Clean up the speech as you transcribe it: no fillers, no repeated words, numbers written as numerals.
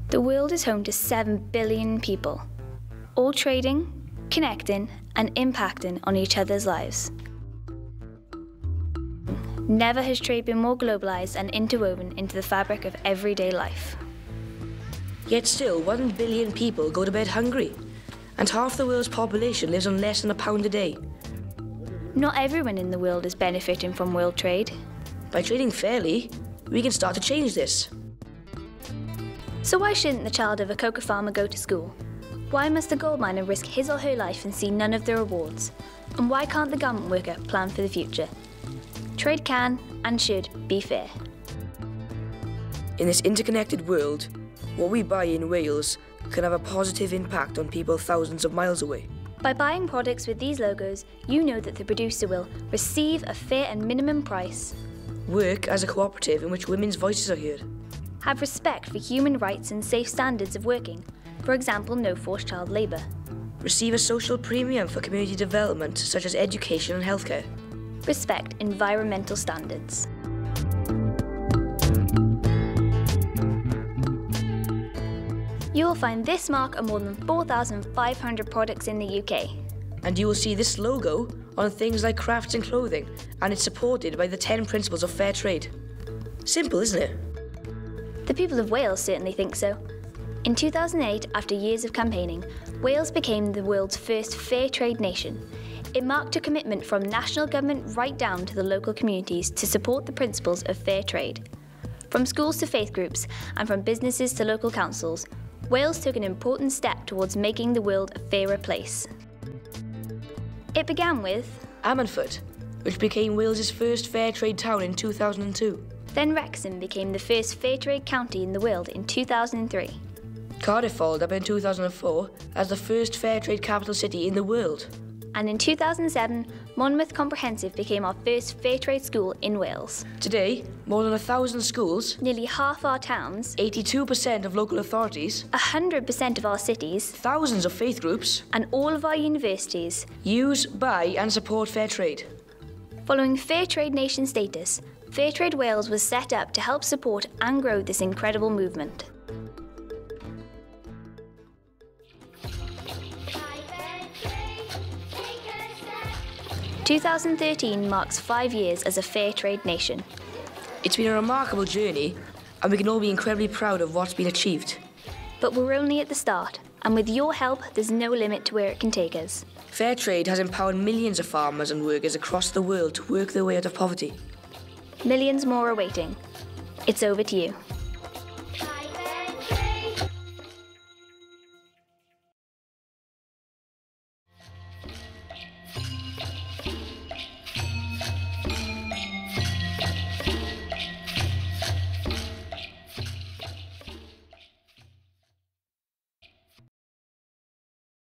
The world is home to 7 billion people, all trading, connecting, and impacting on each other's lives. Never has trade been more globalised and interwoven into the fabric of everyday life. Yet still, 1 billion people go to bed hungry, and half the world's population lives on less than £1 a day. Not everyone in the world is benefiting from world trade. By trading fairly, we can start to change this. So why shouldn't the child of a cocoa farmer go to school? Why must a gold miner risk his or her life and see none of the rewards? And why can't the garment worker plan for the future? Trade can and should be fair. In this interconnected world, what we buy in Wales can have a positive impact on people thousands of miles away. By buying products with these logos, you know that the producer will receive a fair and minimum price, work as a cooperative in which women's voices are heard, have respect for human rights and safe standards of working, for example, no forced child labour, receive a social premium for community development such as education and healthcare, respect environmental standards. You will find this mark on more than 4,500 products in the UK. And you will see this logo on things like crafts and clothing, and it's supported by the 10 principles of fair trade. Simple, isn't it? The people of Wales certainly think so. In 2008, after years of campaigning, Wales became the world's first fair trade nation. It marked a commitment from national government right down to the local communities to support the principles of fair trade. From schools to faith groups, and from businesses to local councils, Wales took an important step towards making the world a fairer place. It began with Ammanford, which became Wales's first fair trade town in 2002. Then Wrexham became the first fair trade county in the world in 2003. Cardiff followed up in 2004 as the first fair trade capital city in the world. And in 2007, Monmouth Comprehensive became our first fair trade school in Wales. Today, more than 1,000 schools, nearly half our towns, 82% of local authorities, 100% of our cities, thousands of faith groups, and all of our universities use, buy and support fair trade. Following Fair Trade Nation status, Fair Trade Wales was set up to help support and grow this incredible movement. 2013 marks 5 years as a fair trade nation. It's been a remarkable journey, and we can all be incredibly proud of what's been achieved. But we're only at the start, and with your help, there's no limit to where it can take us. Fair trade has empowered millions of farmers and workers across the world to work their way out of poverty. Millions more are waiting. It's over to you.